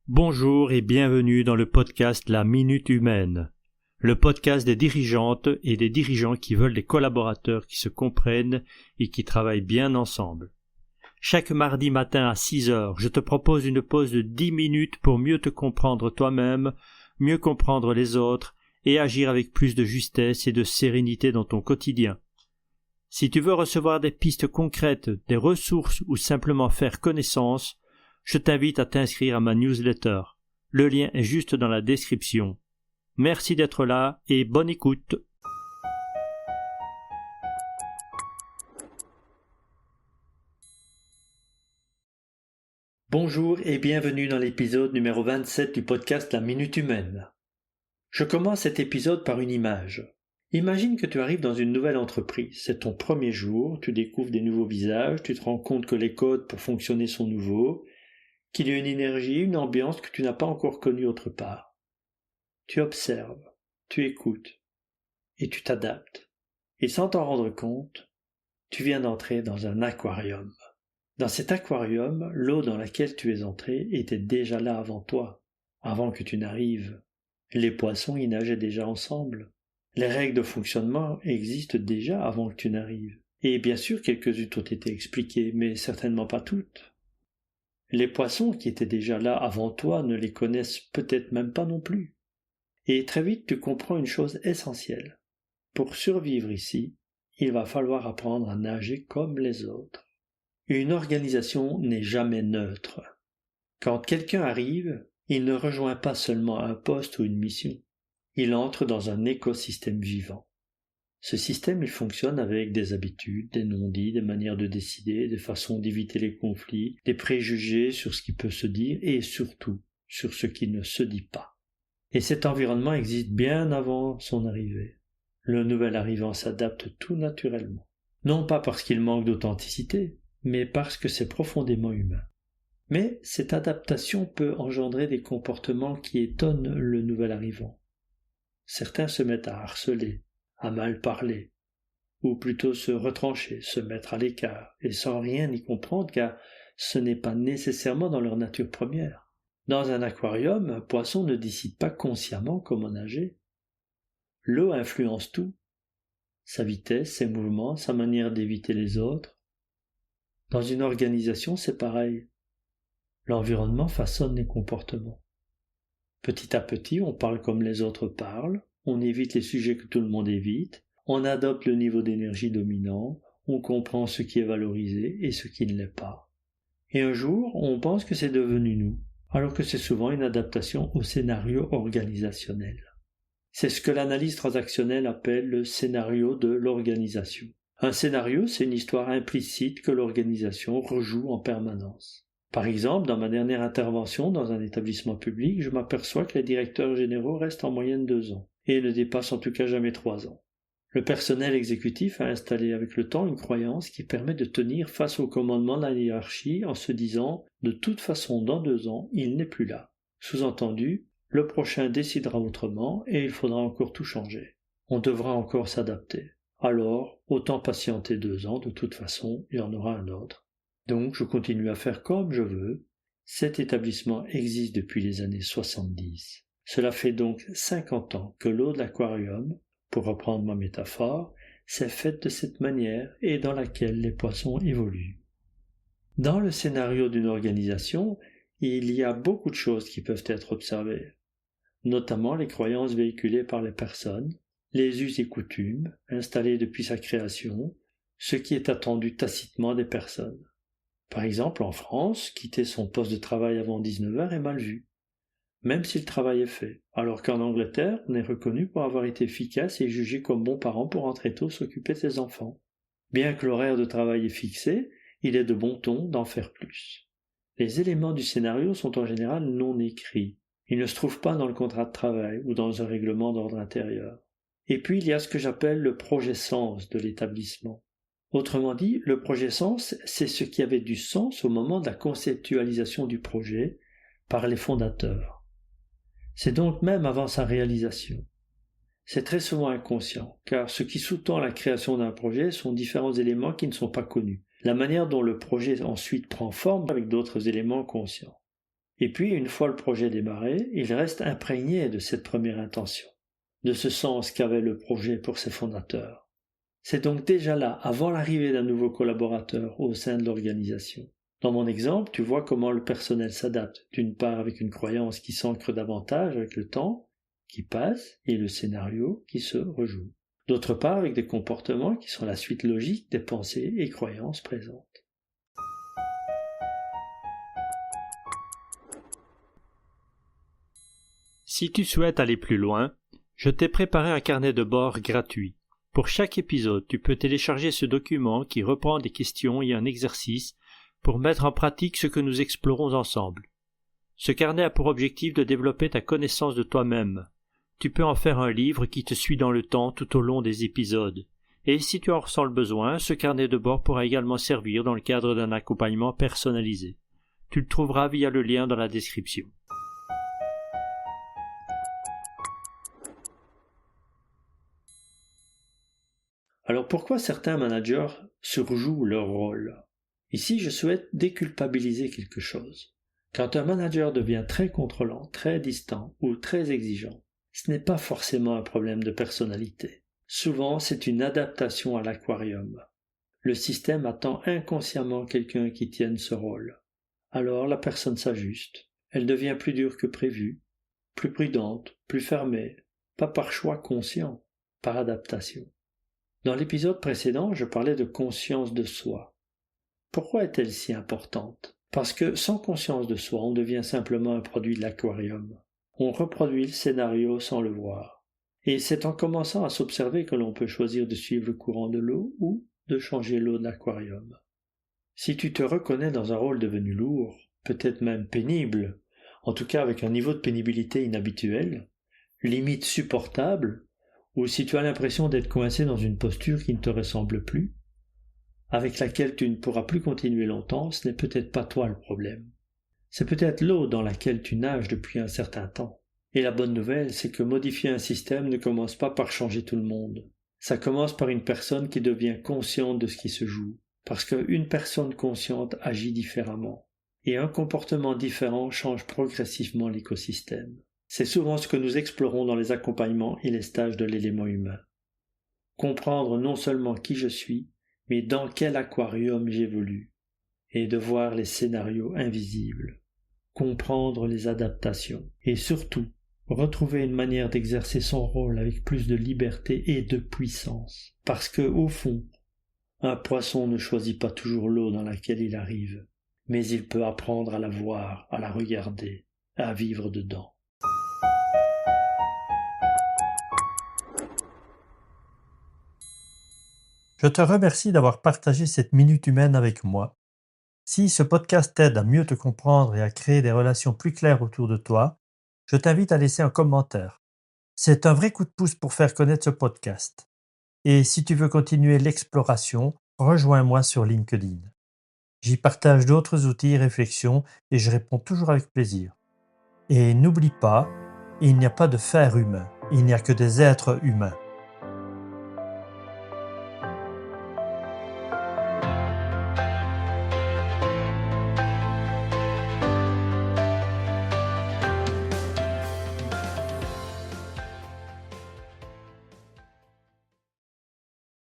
Bonjour et bienvenue dans le podcast La Minute Humaine, le podcast des dirigeantes et des dirigeants qui veulent des collaborateurs qui se comprennent et qui travaillent bien ensemble. Chaque mardi matin à 6 heures, je te propose une pause de 10 minutes pour mieux te comprendre toi-même, mieux comprendre les autres et agir avec plus de justesse et de sérénité dans ton quotidien. Si tu veux recevoir des pistes concrètes, des ressources ou simplement faire connaissance, je t'invite à t'inscrire à ma newsletter. Le lien est juste dans la description. Merci d'être là et bonne écoute. Bonjour et bienvenue dans l'épisode numéro 27 du podcast La Minute Humaine. Je commence cet épisode par une image. Imagine que tu arrives dans une nouvelle entreprise. C'est ton premier jour, tu découvres des nouveaux visages, tu te rends compte que les codes pour fonctionner sont nouveaux, qu'il y a une énergie, une ambiance que tu n'as pas encore connue autre part. Tu observes, tu écoutes, et tu t'adaptes. Et sans t'en rendre compte, tu viens d'entrer dans un aquarium. Dans cet aquarium, l'eau dans laquelle tu es entré était déjà là avant toi, avant que tu n'arrives. Les poissons y nageaient déjà ensemble. Les règles de fonctionnement existent déjà avant que tu n'arrives. Et bien sûr, quelques-unes ont été expliquées, mais certainement pas toutes. Les poissons qui étaient déjà là avant toi ne les connaissent peut-être même pas non plus. Et très vite tu comprends une chose essentielle. Pour survivre ici, il va falloir apprendre à nager comme les autres. Une organisation n'est jamais neutre. Quand quelqu'un arrive, il ne rejoint pas seulement un poste ou une mission. Il entre dans un écosystème vivant. Ce système, il fonctionne avec des habitudes, des non-dits, des manières de décider, des façons d'éviter les conflits, des préjugés sur ce qui peut se dire et surtout sur ce qui ne se dit pas. Et cet environnement existe bien avant son arrivée. Le nouvel arrivant s'adapte tout naturellement. Non pas parce qu'il manque d'authenticité, mais parce que c'est profondément humain. Mais cette adaptation peut engendrer des comportements qui étonnent le nouvel arrivant. Certains se mettent à harceler, à mal parler, ou plutôt se retrancher, se mettre à l'écart, et sans rien y comprendre car ce n'est pas nécessairement dans leur nature première. Dans un aquarium, un poisson ne décide pas consciemment comment nager. L'eau influence tout, sa vitesse, ses mouvements, sa manière d'éviter les autres. Dans une organisation, c'est pareil. L'environnement façonne les comportements. Petit à petit, on parle comme les autres parlent, on évite les sujets que tout le monde évite, on adopte le niveau d'énergie dominant, on comprend ce qui est valorisé et ce qui ne l'est pas. Et un jour, on pense que c'est devenu nous, alors que c'est souvent une adaptation au scénario organisationnel. C'est ce que l'analyse transactionnelle appelle le scénario de l'organisation. Un scénario, c'est une histoire implicite que l'organisation rejoue en permanence. Par exemple, dans ma dernière intervention dans un établissement public, je m'aperçois que les directeurs généraux restent en moyenne 2 ans, et ne dépassent en tout cas jamais 3 ans. Le personnel exécutif a installé avec le temps une croyance qui permet de tenir face au commandement de la hiérarchie en se disant « de toute façon dans 2 ans, il n'est plus là ». Sous-entendu, le prochain décidera autrement et il faudra encore tout changer. On devra encore s'adapter. Alors, autant patienter 2 ans, de toute façon, il y en aura un autre. Donc, je continue à faire comme je veux. Cet établissement existe depuis les années 70. Cela fait donc 50 ans que l'eau de l'aquarium, pour reprendre ma métaphore, s'est faite de cette manière et dans laquelle les poissons évoluent. Dans le scénario d'une organisation, il y a beaucoup de choses qui peuvent être observées, notamment les croyances véhiculées par les personnes, les us et coutumes installés depuis sa création, ce qui est attendu tacitement des personnes. Par exemple, en France, quitter son poste de travail avant 19 heures est mal vu, même si le travail est fait, alors qu'en Angleterre, on est reconnu pour avoir été efficace et jugé comme bon parent pour rentrer tôt s'occuper de ses enfants. Bien que l'horaire de travail est fixé, il est de bon ton d'en faire plus. Les éléments du scénario sont en général non écrits. Ils ne se trouvent pas dans le contrat de travail ou dans un règlement d'ordre intérieur. Et puis il y a ce que j'appelle le projet sens de l'établissement. Autrement dit, le projet sens, c'est ce qui avait du sens au moment de la conceptualisation du projet par les fondateurs. C'est donc même avant sa réalisation. C'est très souvent inconscient, car ce qui sous-tend la création d'un projet sont différents éléments qui ne sont pas connus. La manière dont le projet ensuite prend forme avec d'autres éléments conscients. Et puis, une fois le projet démarré, il reste imprégné de cette première intention, de ce sens qu'avait le projet pour ses fondateurs. C'est donc déjà là, avant l'arrivée d'un nouveau collaborateur au sein de l'organisation. Dans mon exemple, tu vois comment le personnel s'adapte, d'une part avec une croyance qui s'ancre davantage avec le temps, qui passe, et le scénario qui se rejoue. D'autre part avec des comportements qui sont la suite logique des pensées et croyances présentes. Si tu souhaites aller plus loin, je t'ai préparé un carnet de bord gratuit. Pour chaque épisode, tu peux télécharger ce document qui reprend des questions et un exercice pour mettre en pratique ce que nous explorons ensemble. Ce carnet a pour objectif de développer ta connaissance de toi-même. Tu peux en faire un livre qui te suit dans le temps tout au long des épisodes. Et si tu en ressens le besoin, ce carnet de bord pourra également servir dans le cadre d'un accompagnement personnalisé. Tu le trouveras via le lien dans la description. Alors pourquoi certains managers surjouent leur rôle ? Ici, je souhaite déculpabiliser quelque chose. Quand un manager devient très contrôlant, très distant ou très exigeant, ce n'est pas forcément un problème de personnalité. Souvent, c'est une adaptation à l'aquarium. Le système attend inconsciemment quelqu'un qui tienne ce rôle. Alors la personne s'ajuste. Elle devient plus dure que prévu, plus prudente, plus fermée, pas par choix conscient, par adaptation. Dans l'épisode précédent, je parlais de conscience de soi. Pourquoi est-elle si importante ? Parce que sans conscience de soi, on devient simplement un produit de l'aquarium. On reproduit le scénario sans le voir. Et c'est en commençant à s'observer que l'on peut choisir de suivre le courant de l'eau ou de changer l'eau de l'aquarium. Si tu te reconnais dans un rôle devenu lourd, peut-être même pénible, en tout cas avec un niveau de pénibilité inhabituel, limite supportable, ou si tu as l'impression d'être coincé dans une posture qui ne te ressemble plus, avec laquelle tu ne pourras plus continuer longtemps, ce n'est peut-être pas toi le problème. C'est peut-être l'eau dans laquelle tu nages depuis un certain temps. Et la bonne nouvelle, c'est que modifier un système ne commence pas par changer tout le monde. Ça commence par une personne qui devient consciente de ce qui se joue, parce qu'une personne consciente agit différemment. Et un comportement différent change progressivement l'écosystème. C'est souvent ce que nous explorons dans les accompagnements et les stages de l'élément humain. Comprendre non seulement qui je suis, mais dans quel aquarium j'évolue, et de voir les scénarios invisibles, comprendre les adaptations, et surtout, retrouver une manière d'exercer son rôle avec plus de liberté et de puissance. Parce que, au fond, un poisson ne choisit pas toujours l'eau dans laquelle il arrive, mais il peut apprendre à la voir, à la regarder, à vivre dedans. Je te remercie d'avoir partagé cette minute humaine avec moi. Si ce podcast t'aide à mieux te comprendre et à créer des relations plus claires autour de toi, je t'invite à laisser un commentaire. C'est un vrai coup de pouce pour faire connaître ce podcast. Et si tu veux continuer l'exploration, rejoins-moi sur LinkedIn. J'y partage d'autres outils et réflexions et je réponds toujours avec plaisir. Et n'oublie pas, il n'y a pas de faire humain, il n'y a que des êtres humains.